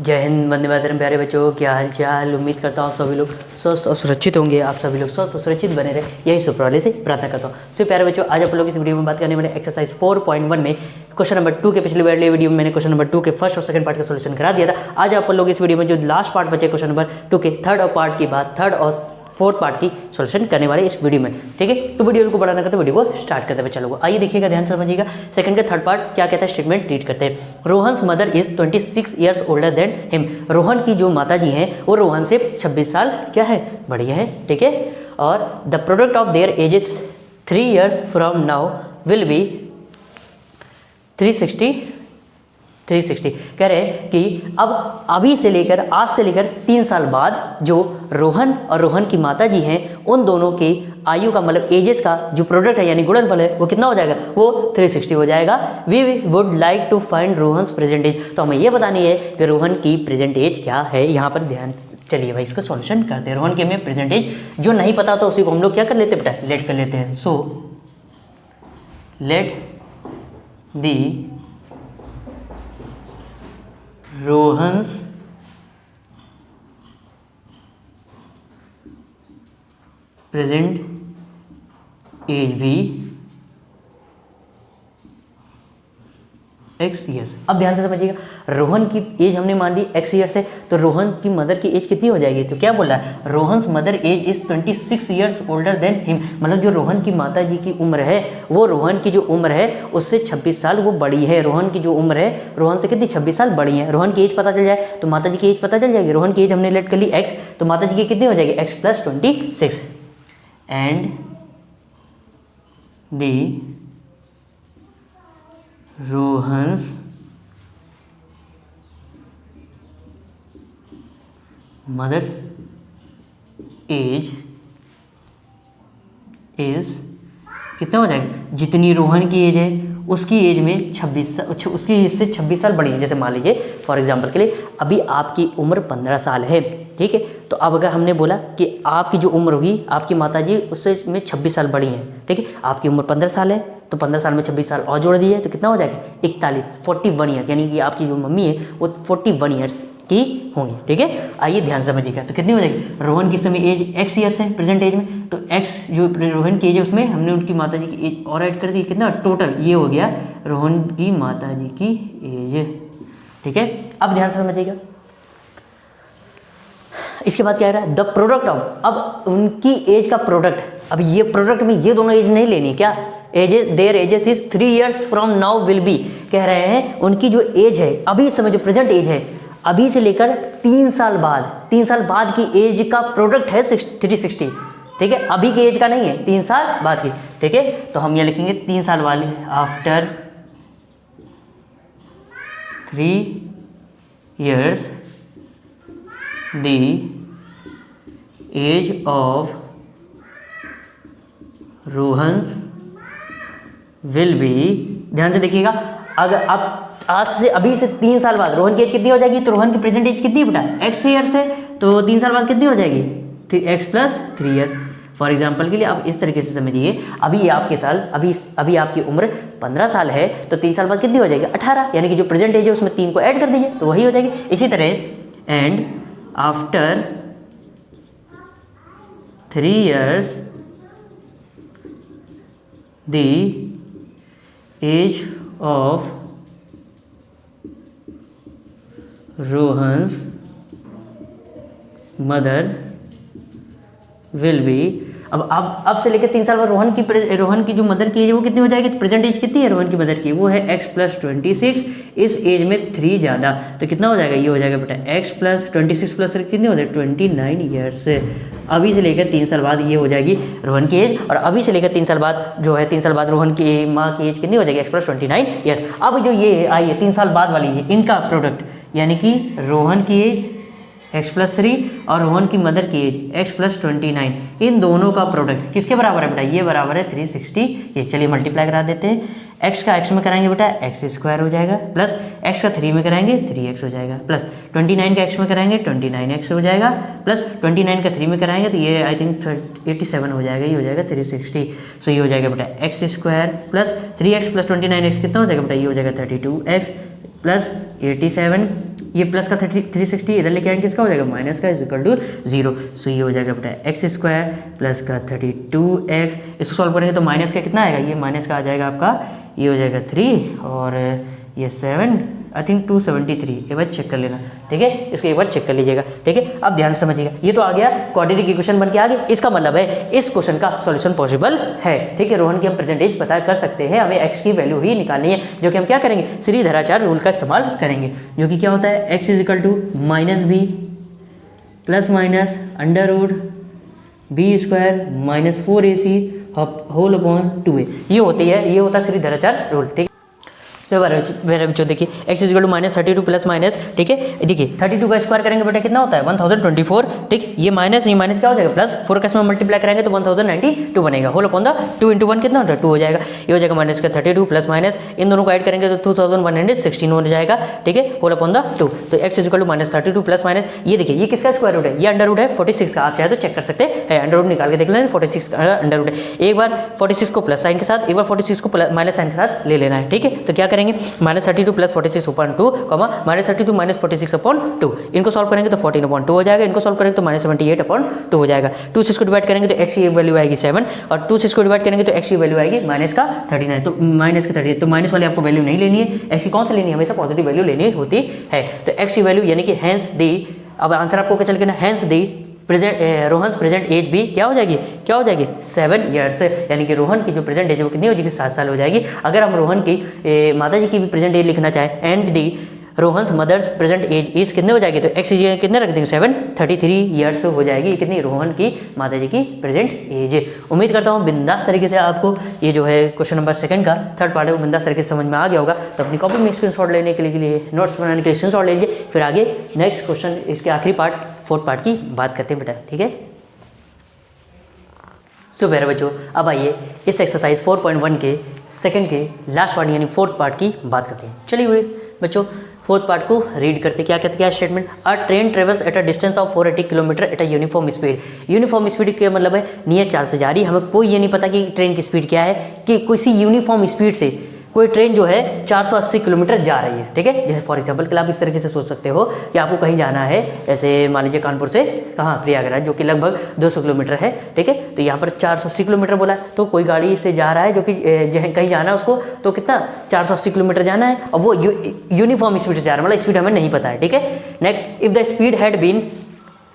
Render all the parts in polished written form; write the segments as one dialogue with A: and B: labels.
A: जय हिंद, वंदे मातरम। प्यारे बच्चों, क्या हाल चाल। उम्मीद करता हूँ सभी लोग स्वस्थ और सुरक्षित होंगे। आप सभी लोग स्वस्थ और सुरक्षित बने रहे, यही सुपर वाले से प्रार्थना करता हूँ। सो प्यारे बच्चों, आज आप लोग इस वीडियो में बात करने वाले एक्सरसाइज 4.1 में क्वेश्चन नंबर 2 के पिछले वाले वीडियो में मैंने क्वेश्चन नंबर 2 के फर्स्ट और सेकंड पार्ट का सोल्यूशन करा दिया था। आज आप लोग इस वीडियो में जो लास्ट पार्ट बचे क्वेश्चन नंबर 2 के थर्ड और पार्ट की बात, थर्ड और फोर्थ पार्ट की सॉल्यूशन करने वाले इस वीडियो में। ठीक है, तो वीडियो को बड़ा ना करते वीडियो को स्टार्ट करते हुए चलो। आइए देखिएगा, ध्यान से समझिएगा। सेकंड का थर्ड पार्ट क्या कहता है, स्टेटमेंट रीड करते हैं। Rohan's mother is 26 years older than him. Rohan की जो माता जी हैं वो रोहन से 26 साल क्या है, बढ़िया है। ठीक है, और the product of their edges 3 years from now will B 360 कह रहे हैं कि अब अभी से लेकर आज से लेकर 3 साल बाद जो रोहन और रोहन की माता जी हैं उन दोनों के आयु का मतलब एजेस का जो प्रोडक्ट है यानी गुणनफल है वो कितना हो जाएगा, वो 360 हो जाएगा। We would like to find Rohan's present age. तो हमें ये बतानी है कि रोहन की प्रेजेंट एज क्या है। यहाँ पर ध्यान, चलिए भाई इसका सॉल्यूशन करते हैं। रोहन के में प्रेजेंट एज जो नहीं पता तो उसी को हम लोग क्या कर लेते हैं बेटा, लेट कर लेते हैं। So let the Rohan's present age be x years. अब ध्यान से समझिएगा, रोहन की एज हमने मान ली x ईयर्स है, तो रोहन की मदर की एज कितनी हो जाएगी। तो क्या बोल रहा है, Rohan's mother age is 26 years older than him. मतलब जो रोहन की माता जी की उम्र है वो रोहन की जो उम्र है उससे 26 साल वो बड़ी है। रोहन की जो उम्र है रोहन से कितनी 26 साल बड़ी है। रोहन की एज पता चल जाए तो माता जी की एज पता चल जाएगी। रोहन की एज हमने लेट कर ली x, तो माता जी की कितनी हो जाएगी x + 26 and the Rohan's mother's age is कितना हो जाएगा, जितनी रोहन की एज है उसकी एज में 26 उसकी एज से 26 साल बड़ी है। जैसे मान लीजिए फॉर एग्जांपल के लिए अभी आपकी उम्र 15 साल है, ठीक है। तो अब अगर हमने बोला कि आपकी जो उम्र होगी आपकी माता जी उससे में 26 साल बड़ी हैं, ठीक है। आपकी उम्र 15 साल है तो 15 साल में 26 साल और जोड़ दिए तो कितना हो जाएगा 41 ईयर्स, यानी कि आपकी जो मम्मी है वो 41 ईयर्स की होंगी। ठीक है, आइए ध्यान समझिएगा। तो कितनी हो जाएगी, रोहन की समय एज x ईयर्स है प्रेजेंट एज में, तो x जो रोहन की एज है उसमें हमने उनकी माता जी की एज और ऐड कर दी, कितना टोटल ये हो गया रोहन की माता जी की एज। ठीक है, अब ध्यान से समझिएगा। इसके बाद क्या है, द प्रोडक्ट ऑफ, अब उनकी एज का प्रोडक्ट, अब ये प्रोडक्ट में ये दोनों एज नहीं लेनी, क्या ages, their ages is 3 years from now will be. कह रहे हैं उनकी जो एज है अभी इस समय जो प्रेजेंट एज है अभी से लेकर 3 साल बाद, 3 साल बाद की एज का प्रोडक्ट है 360। ठीक है, अभी की एज का नहीं है, 3 साल बाद की। ठीक है, तो हम ये लिखेंगे 3 साल वाले, after 3 years the age of Rohan's will be. ध्यान से देखिएगा, अगर अब आज से अभी से 3 साल बाद रोहन की एज कितनी हो जाएगी, तो रोहन की प्रेजेंट एज कितनी बेटा x ईयर्स है, तो 3 साल बाद कितनी हो जाएगी x + 3 ईयर्स। फॉर एग्जाम्पल के लिए आप इस तरीके से समझिए, अभी आपके साल अभी आपकी उम्र 15 साल है तो 3 साल बाद कितनी हो जाएगी 18, यानी कि जो प्रेजेंट एज है उसमें 3 को ऐड कर दीजिए तो वही हो जाएगी। इसी तरह and after 3 years the age of Rohan's mother will be. अब से लेकर 3 साल बाद रोहन की जो मदर की एज है वो कितनी हो जाएगी, तो प्रेजेंट एज कितनी है रोहन की मदर की, वो है x + 26, इस एज में 3 ज़्यादा, तो कितना हो जाएगा, ये हो जाएगा बेटा x + 26 + कितनी हो जाएगी 29 ईयर्स। अभी से लेकर 3 साल बाद ये हो जाएगी रोहन की एज, और अभी से लेकर 3 साल बाद जो है 3 साल बाद रोहन की माँ की एज कितनी हो जाएगी x + 29 ईयर्स। अब जो ये आई है 3 साल बाद वाली है इनका प्रोडक्ट, यानी कि रोहन की एज x + 3 और रोहन की मदर की एज x + 29, इन दोनों का प्रोडक्ट किसके बराबर है बेटा, ये बराबर है 360 के। चलिए मल्टीप्लाई करा देते हैं, x का x में कराएंगे बेटा x² हो जाएगा, प्लस x का 3 में कराएंगे 3x हो जाएगा, प्लस 29 का x में कराएंगे 29x हो जाएगा, प्लस 29 का 3 में कराएंगे तो ये आई थिंक 87 हो जाएगा, ये हो जाएगा 360। सो ये हो जाएगा बेटा x² + 3x + 29x कितना हो जाएगा बेटा, ये हो जाएगा 32x + 87 ये प्लस का 360 इधर लेके आएंगे, किसका हो जाएगा माइनस का इज इक्वल टू 0। सो ये हो जाएगा बेटा एक्स स्क्वायर प्लस का 32x। इसको सॉल्व करेंगे तो माइनस का कितना आएगा, ये माइनस का आ जाएगा आपका, ये हो जाएगा 3 और ये 7 आई थिंक 273। एक बार चेक कर लेना, ठीक है, इसको एक बार चेक कर लीजिएगा, ठीक है। अब ध्यान से समझिएगा, ये तो आ गया क्वाड्रेटिक इक्वेशन बन के आ गया, इसका मतलब है इस क्वेश्चन का सॉल्यूशन पॉसिबल है, ठीक है। रोहन की हम परसेंटेज पता कर सकते हैं, हमें एक्स की वैल्यू ही निकालनी है, जो कि हम क्या करेंगे, श्रीधराचार्य रूल का इस्तेमाल करेंगे, जो कि क्या होता है X is equal to minus B plus minus under root B square minus 4ac whole upon 2a। ये होती है, ये होता है श्रीधराचार्य रूल, ठीक है। वेरे बच्चों देखिए X is equal to -32 plus minus, ठीक है, देखिए 32 का स्क्वायर करेंगे बेटा कितना होता है 1024, ठीक, ये माइनस क्या हो जाएगा प्लस 4 का इसमें मल्टीप्लाई करेंगे तो 1092 बनेगा, होल अपॉन द 2 × 1 कितना होता है 2 हो जाएगा, ये हो जाएगा माइनस का 32 प्लस माइनस, इन दोनों को ऐड करेंगे तो 2116 हो जाएगा, ठीक है, होल अपॉन द 2। तो x is equal to -32 plus minus, ये देखिए ये किसका स्क्वायर रूट है, ये अंडर रूट है 46 का, आप चाहे तो चेक कर सकते हैं, अंडर रूट निकाल के देख लेना 46 का अंडर रूट है। एक बार 46 को प्लस साइन के साथ, एक बार 46 को माइनस साइन के साथ ले लेना है, ठीक है। तो क्या करेंगे -32 प्लस 46 अपॉन 2, -32 माइनस 46 अपॉन 2, इनको सॉल्व करेंगे तो 14 अपॉन 2 हो जाएगा, इनको सॉल्व करेंगे तो -78 अपॉन 2 हो जाएगा। 2 से इसको डिवाइड करेंगे तो एक्स की वैल्यू आएगी 7 और 2 से इसको डिवाइड करेंगे तो एक्स की वैल्यू आएगी माइनस का 39, तो माइनस का 38, तो माइनस वाली आपको वैल्यू नहीं लेनी है, एक्स की कौन सी लेनी है, हमेशा पॉजिटिव वैल्यू लेनी होती है। तो एक्स की वैल्यू यानी कि हैंस दी, अब आंसर आपको क्या चल के ना, hence the Rohan present age भी क्या हो जाएगी 7 ईयर्स, यानी कि रोहन की जो प्रेजेंट एज है वो कितनी हो जाएगी 7 साल हो जाएगी। अगर हम रोहन की माता जी की भी प्रेजेंट एज लिखना चाहें and the Rohan's mother's present age is कितने हो जाएगी, तो एक्स कितने रख देंगे 33 ईयर्स हो जाएगी, कितनी रोहन की माता जी की प्रेजेंट एज। उम्मीद करता हूँ बिंदास तरीके से आपको ये जो है क्वेश्चन नंबर 2 का थर्ड पार्ट है वो बिंदास तरीके से समझ में आ गया होगा। तो अपनी कॉपी में स्क्रीनशॉट लेने के लिए नोट्स बनाने के लिए स्क्रीनशॉट ले लीजिए, फिर आगे नेक्स्ट क्वेश्चन इसके आखिरी पार्ट 4th पार्ट की बात करते हैं बेटा, ठीक है। सो मेरे बच्चों अब आइए इस एक्सरसाइज 4.1 के सेकंड के लास्ट पार्ट यानी 4th पार्ट की बात करते हैं। चलिए हुए बच्चों 4th पार्ट को रीड करते, क्या कहते हैं statement, a train travels at a distance of 480 kilometre at a uniform speed. Uniform speed का मतलब है नियत चाल से जा रही है, हमें कोई ये नहीं पता कि ट्रेन की स्पीड क्या है, कि किसी यूनिफॉर्म स्पीड से कोई ट्रेन जो है 480 किलोमीटर जा रही है, ठीक है। जैसे फॉर एग्जांपल कि आप इस तरीके से सोच सकते हो कि आपको कहीं जाना है, जैसे मान लीजिए कानपुर से कहाँ प्रयागराज, जो कि लगभग 200 किलोमीटर है, ठीक है। तो यहाँ पर 480 किलोमीटर बोला है, तो कोई गाड़ी से जा रहा है जो कि कहीं जाना है उसको, तो कितना 480 किलोमीटर जाना है, और वो यूनिफॉर्म स्पीड से जा रहा है, मतलब स्पीड हमें नहीं पता है, ठीक है। Next, if the speed had been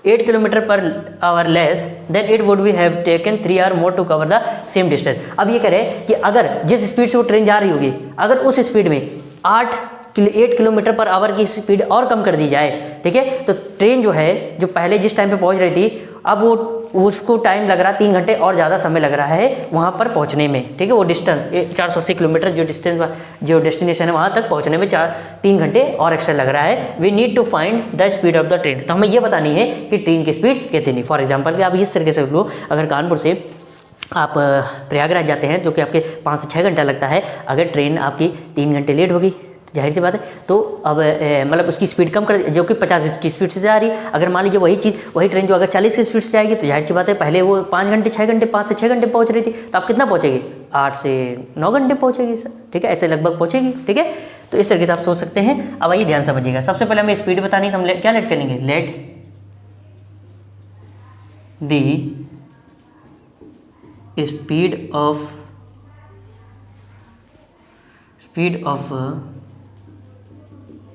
A: 8 kilometre per hour less than it would be have taken 3 hour more to cover the same distance. अब ये कह रहे हैं कि अगर जिस स्पीड से वो ट्रेन जा रही होगी, अगर उस स्पीड में 8 किलोमीटर पर आवर की स्पीड और कम कर दी जाए, ठीक है, तो ट्रेन जो है जो पहले जिस टाइम पे पहुंच रही थी, अब वो उसको टाइम लग रहा है 3 घंटे और ज़्यादा समय लग रहा है वहाँ पर पहुँचने में, ठीक है। वो डिस्टेंस 480 किलोमीटर जो डेस्टिनेशन है वहाँ तक पहुँचने में 3 घंटे और एक्स्ट्रा लग रहा है। We need to find the speed of the train, तो हमें ये बतानी है कि ट्रेन की स्पीड कितनी। फॉर एग्जाम्पल कि आप इस तरीके से लो, अगर कानपुर से आप प्रयागराज जाते हैं जो कि आपके 5 से 6 घंटा लगता है, अगर ट्रेन आपकी 3 घंटे लेट होगी, जाहिर सी बात है, तो अब मतलब उसकी स्पीड कम कर, जो कि 50 की स्पीड से जा रही है। अगर मान लीजिए वही ट्रेन जो अगर 40 की स्पीड से जाएगी, तो जाहिर सी बात है पहले वो 5 घंटे 6 घंटे 5 से 6 घंटे पहुंच रही थी, तो आप कितना पहुंचेगी 8 से 9 घंटे पहुंचेगी, ठीक है, ऐसे लगभग पहुंचेगी, ठीक है। तो इस तरीके से आप सोच सकते हैं। अब आइए ध्यान समझिएगा, सबसे पहले हमें स्पीड बतानी है, तो हम क्या लेट करेंगे, let the speed of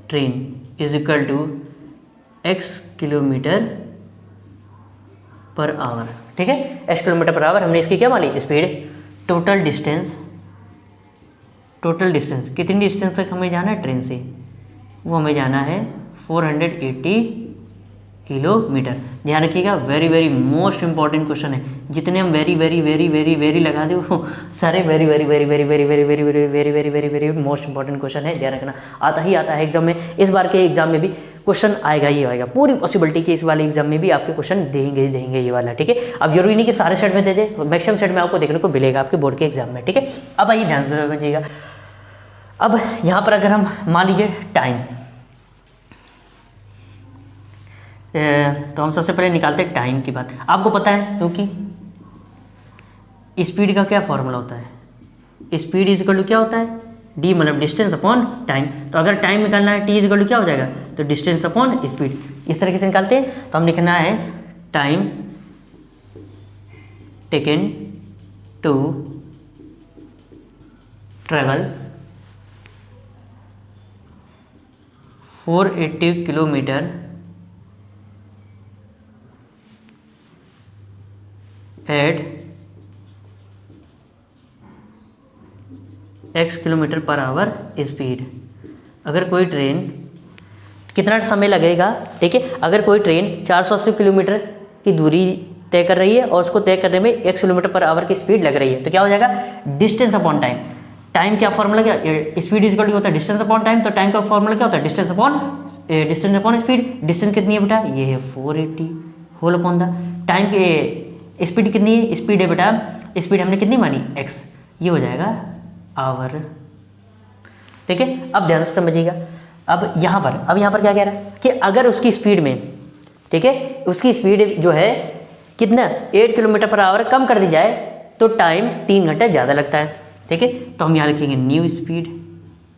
A: train is equal to x kilometre per hour, ठीक है। x किलोमीटर पर आवर हमने इसकी क्या मानी स्पीड। टोटल डिस्टेंस कितनी डिस्टेंस तक हमें जाना है ट्रेन से, वो हमें जाना है 480 किलोमीटर। ध्यान रखिएगा, वेरी मोस्ट इंपॉर्टेंट क्वेश्चन है। जितने हम वेरी लगा दें वो सारे वेरी मोस्ट इंपॉर्टेंट क्वेश्चन है, ध्यान रखना। आता है एग्जाम में, इस बार के एग्जाम में भी क्वेश्चन आएगा ही आएगा, पूरी पॉसिबिलिटी कि इस वाले एग्जाम में भी आपके क्वेश्चन देंगे ये वाला, ठीक है। अब जरूरी नहीं कि सारे सेट में दे दे, मैक्सिमम सेट में आपको देखने को मिलेगा आपके बोर्ड के एग्जाम में, ठीक है। अब आइए ध्यान से समझिएगा, अब यहाँ पर अगर हम मान लीजिए टाइम, तो हम सबसे पहले निकालते हैं टाइम की बात। आपको पता है क्योंकि स्पीड का क्या फॉर्मूला होता है, स्पीड इज इक्वल टू क्या होता है डी मतलब डिस्टेंस अपॉन टाइम। तो अगर टाइम निकालना है टी इज इक्वल टू क्या हो जाएगा, तो डिस्टेंस अपॉन स्पीड, इस तरीके से निकालते हैं। तो हम लिखना है time taken to travel 480 kilometre at x kilometre per hour speed. अगर कोई ट्रेन, कितना समय लगेगा, ठीक है, अगर कोई ट्रेन 480 किलोमीटर की दूरी तय कर रही है और उसको तय करने में x किलोमीटर पर आवर की स्पीड लग रही है, तो क्या हो जाएगा, डिस्टेंस अपॉन टाइम। टाइम क्या फॉर्मूला, क्या स्पीड इज इक्वल टू होता है डिस्टेंस अपॉन टाइम, तो टाइम का फॉर्मूला क्या होता है, डिस्टेंस अपॉन स्पीड। डिस्टेंस कितनी है बेटा, ये है 480 होल अपॉन द टाइम के स्पीड कितनी है, स्पीड है बेटा, स्पीड हमने कितनी मानी x, ये हो जाएगा आवर। ठीक है, अब ध्यान से समझिएगा। अब यहाँ पर क्या कह रहा है कि अगर उसकी स्पीड में, ठीक है, उसकी स्पीड जो है कितना 8 किलोमीटर पर आवर कम कर दी जाए तो टाइम 3 घंटे ज़्यादा लगता है। ठीक है, तो हम यहाँ लिखेंगे न्यू स्पीड,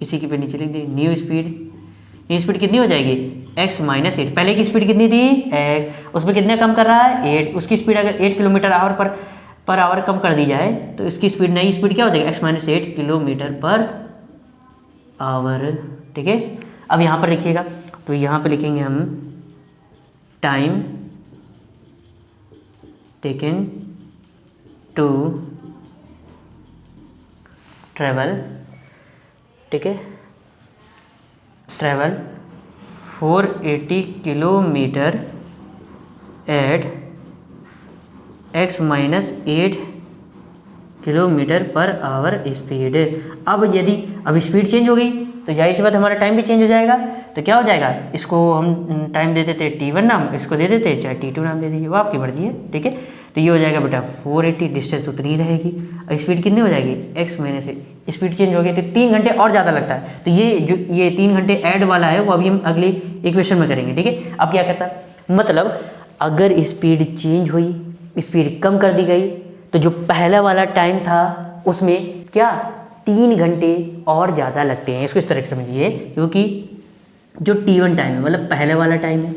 A: इसी के पे नीचे लिख देंगे न्यू स्पीड कितनी हो जाएगी, x माइनस 8। पहले की स्पीड कितनी थी x, उसमें कितने कम कर रहा है 8, उसकी स्पीड अगर 8 किलोमीटर पर आवर कम कर दी जाए तो इसकी स्पीड, नई स्पीड क्या हो जाएगी, x minus 8 kilometre per hour. ठीक है, अब यहाँ पर लिखिएगा, तो यहाँ पे लिखेंगे हम टाइम टेकन टू ट्रेवल, ठीक है, travel 480 kilometre at x minus 8 kilometre per hour speed. अब स्पीड चेंज हो गई तो जाहिर सी बात हमारा टाइम भी चेंज हो जाएगा। तो क्या हो जाएगा, इसको हम टाइम दे देते T1 नाम, इसको दे देते चाहे T2 नाम दे दीजिए, वो आपकी मर्जी है। ठीक है, तो ये हो जाएगा बेटा 480, डिस्टेंस उतनी ही रहेगी, और स्पीड कितनी हो जाएगी, x माइनस 8। स्पीड चेंज हो गई तो 3 घंटे और ज़्यादा लगता है। तो ये 3 घंटे ऐड वाला है वो अभी हम अगली इक्वेशन में करेंगे। ठीक है, अब क्या करता है, मतलब अगर स्पीड चेंज हुई, स्पीड कम कर दी गई, तो जो पहला वाला टाइम था उसमें क्या 3 घंटे और ज़्यादा लगते हैं। इसको इस तरह से समझिए, क्योंकि जो T1 टाइम है मतलब पहले वाला टाइम है,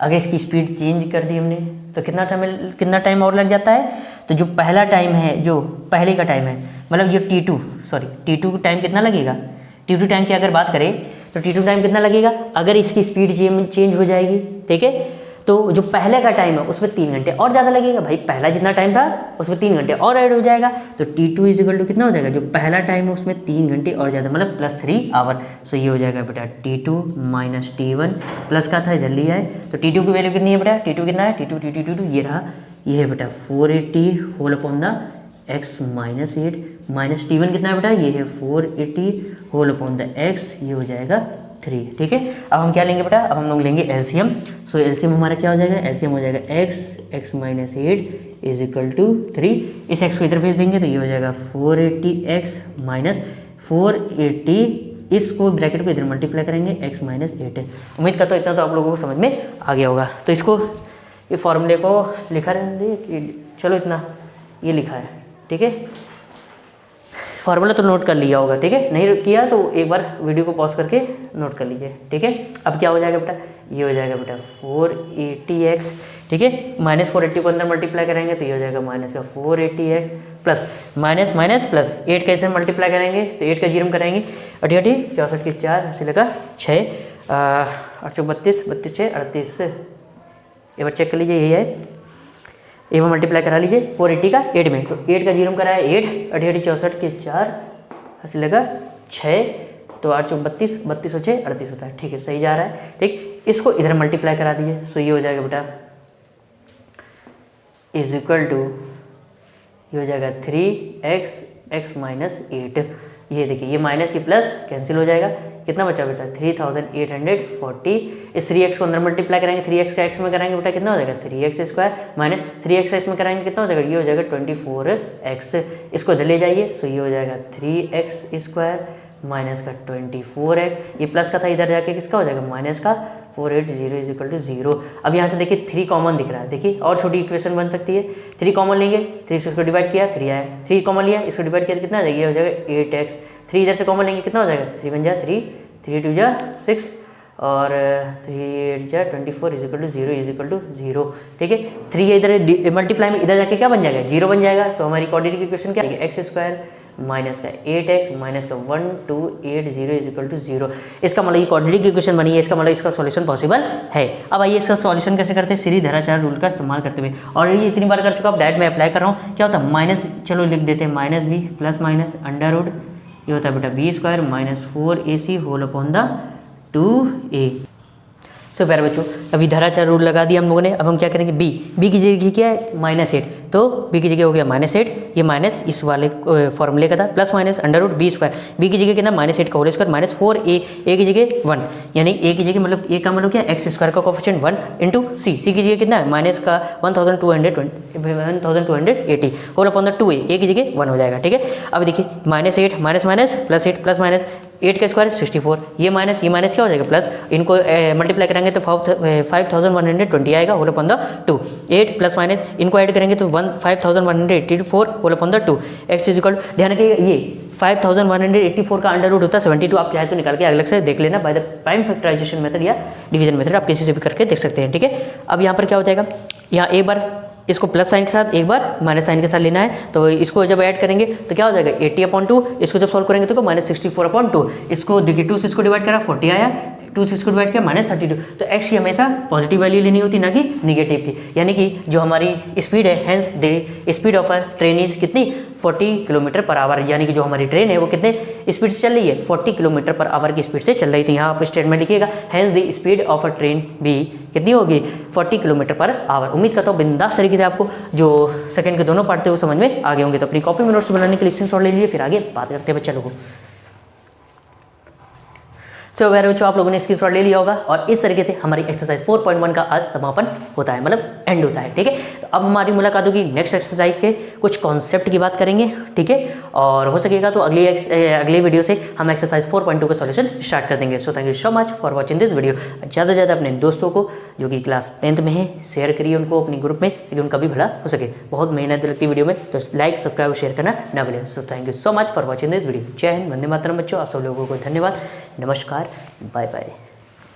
A: अगर इसकी स्पीड चेंज कर दी हमने तो कितना टाइम और लग जाता है। तो जो पहला टाइम है, जो पहले का टाइम है, मतलब जो T2 टाइम कितना लगेगा, T2 टाइम की अगर बात करें तो T2 टाइम कितना लगेगा, अगर इसकी स्पीड चेंज हो जाएगी, ठीक है, तो जो पहले का टाइम है उसमें 3 घंटे और ज़्यादा लगेगा। भाई पहला जितना टाइम था उसमें 3 घंटे और ऐड हो जाएगा, तो T2 इज इक्वल टू कितना हो जाएगा, जो पहला टाइम है उसमें 3 घंटे और ज़्यादा, मतलब +3 आवर। सो ये हो जाएगा बेटा T2 माइनस T1, प्लस का था इधर लिया है, तो T2 की वैल्यू कितनी है बेटा, T2 कितना है, T2 ये रहा, ये है बेटा 480 whole upon the x minus 8, minus T1 कितना है बेटा, ये है 480 होल अपॉन द x, ये हो जाएगा 3। ठीक है, अब हम क्या लेंगे बेटा, अब हम लोग लेंगे एलसीएम। सो एलसीएम हमारा क्या हो जाएगा, एलसीएम हो जाएगा x minus 8 is equal to 3। इस x को इधर भेज देंगे तो ये हो जाएगा 480x माइनस 480, इसको ब्रैकेट को इधर मल्टीप्लाई करेंगे x माइनस 8। उम्मीद करता हूँ इतना तो आप लोगों को समझ में आ गया होगा। तो इसको, ये फॉर्मूले को लिखा रहेंगे, चलो इतना ये लिखा है, ठीक है, फार्मूला तो नोट कर लिया होगा। ठीक है, नहीं किया तो एक बार वीडियो को पॉज करके नोट कर लीजिए। ठीक है, अब क्या हो जाएगा बेटा, ये हो जाएगा बेटा 480x, ठीक है, माइनस 480 को अंदर मल्टीप्लाई करेंगे तो ये हो जाएगा माइनस का 480x plus minus minus plus 8 का इधर मल्टीप्लाई करेंगे तो 8 का जीरो में कराएंगे, 88 64 के 4 अस्सी लगा 6 8 32 32 6 38। एक बार चेक कर लीजिए, यही है, एक बार मल्टीप्लाई करा लीजिए 480 का 8 में, तो 8 का जीरो में कराया 8 88 64 के 4 अस्सी लगा 6, तो 8 32 32 6 38 होता है। ठीक है, सही जा रहा है। ठीक, इसको इधर मल्टीप्लाई करा दीजिए, सो ये हो जाएगा बेटा इज इक्वल टू, ये हो जाएगा 3x माइनस 8। ये देखिए, ये माइनस ये प्लस कैंसिल हो जाएगा, कितना बचा बेटा 3840। इस 3x को अंदर मल्टीप्लाई करेंगे, 3x का x में कराएंगे बेटा कितना हो जाएगा 3x square, minus 3x x में कराएंगे कितना हो जाएगा, ये हो जाएगा 24x। इसको इधर ले जाइए, सो ये हो जाएगा 3x स्क्वायर माइनस का 24x, ये प्लस का था इधर जाके किसका हो जाएगा माइनस का 480 इज इक्वल टू 0। अब यहाँ से देखिए 3 कॉमन दिख रहा है, देखिए और छोटी इक्वेशन बन सकती है। 3 कॉमन लेंगे, 3 से इसको डिवाइड किया 3 आया, 3 कॉमन लिया इसको डिवाइड किया तो कितना आ जाएगा, ये हो जाएगा 8x, 3 इधर से कॉमन लेंगे कितना हो जाएगा, 3 बन जा 3, 3 2 जा 6 और 3 8 जा 24 is equal to 0 is equal to 0। ठीक है, 3 इधर मल्टीप्लाई में इधर जाके क्या बन जाएगा, 0 बन जाएगा। तो हमारी क्वाड्रेटिक इक्वेशन क्या है, एक्स स्क्वायर माइनस का 8x माइनस का 1 2 8 0 इज इक्वल टू 0। इसका मतलब ये क्वाड्रेटिक इक्वेशन बनी है, इसका मतलब इसका सॉल्यूशन पॉसिबल है। अब आइए इसका सॉल्यूशन कैसे करते हैं, सीरीधराचार रूल का इस्तेमाल करते हुए। ऑलरेडी इतनी बार कर चुका, अब डायरेक्ट मैं अप्लाई कर रहा हूँ। क्या होता है माइनस, चलो लिख देते हैं minus B plus minus under root, ये होता है बेटा b square minus 4ac whole upon the 2a। So प्यारे बच्चों, अभी धराचार रूल लगा दिया हम लोगों ने। अब हम क्या करेंगे, बी की जगह क्या है -8, तो बी की जगह हो गया -8, ये माइनस इस वाले फॉर्मूले का था, plus minus under root B square, b की जगह कितना -8 का होल स्क्वायर माइनस 4a, ए की जगह 1, यानी ए की जगह मतलब ए का मतलब क्या एक्स स्क्वायर का कोफिशिएंट 1 इंटू सी की जगह कितना है माइनस का 1280 होल अपॉन द 2a, ए की जगह 1 हो जाएगा। ठीक है, अब देखिए -8 minus minus plus 8 plus minus 8 का स्क्वायर 64, ये माइनस क्या हो जाएगा प्लस, इनको मल्टीप्लाई करेंगे तो 5120 आएगा whole upon the 2, 8 plus minus इनको ऐड करेंगे तो 5184 whole upon the 2, x is equal, ध्यान रखिएगा ये 5184 का अंडर रूट होता है 72। आप चाहे तो निकाल के अलग से देख लेना by the prime factorisation method या डिवीजन मेथड, आप किसी से भी करके देख सकते हैं। ठीक है, अब यहाँ पर क्या हो जाएगा, यहाँ एक बार इसको प्लस साइन के साथ एक बार माइनस साइन के साथ लेना है, तो इसको जब ऐड करेंगे तो क्या हो जाएगा 80/2, इसको जब सॉल्व करेंगे तो -64/2, इसको देखिए 2 से इसको डिवाइड करा 40 आया, 2 से इसको डिवाइड किया -32। तो एक्स की हमेशा पॉजिटिव वैल्यू लेनी होती ना कि निगेटिव की, यानी कि जो हमारी स्पीड है, hence the speed of a train is कितनी 40 किलोमीटर पर आवर, यानी कि जो हमारी ट्रेन है वो कितने स्पीड से चल रही है 40 किलोमीटर पर आवर की स्पीड से चल रही थी। यहाँ आप स्टेटमेंट लिखिएगा, hence the speed of a train भी कितनी होगी 40 किलोमीटर पर आवर। उम्मीद करता हूँ बिंदास तरीके से आपको जो सेकंड के दोनों पार्ट थे वो समझ में आ गए होंगे। तो अपनी कॉपी में नोट्स बनाने के लिए स्क्रीनशॉट ले लीजिए, फिर आगे बात करते हैं बच्चा लोगों। सो वेरी बच्चों, आप लोगों ने स्क्रीनशॉट ले लिया होगा और इस तरीके से हमारी एक्सरसाइज 4.1 का आज समापन होता है, मतलब एंड होता है। ठीक है, तो अब हमारी मुलाकात होगी नेक्स्ट एक्सरसाइज के कुछ कॉन्सेप्ट की बात करेंगे। ठीक है, और हो सकेगा तो अगले वीडियो से हम एक्सरसाइज 4.2 का सॉल्यूशन स्टार्ट कर देंगे। So thank you so much for watching this video. ज़्यादा से ज़्यादा अपने दोस्तों को जो कि क्लास 10th में है शेयर करिए उनको अपनी ग्रुप में, ताकि उनका भी भला हो सके। बहुत मेहनत लगती है वीडियो में, तो लाइक सब्सक्राइब और शेयर करना ना भूलें। So thank you so much for watching this video. जय हिंद, वंदे मातरम बच्चों, आप सब लोगों को धन्यवाद, नमस्कार, बाय बाय।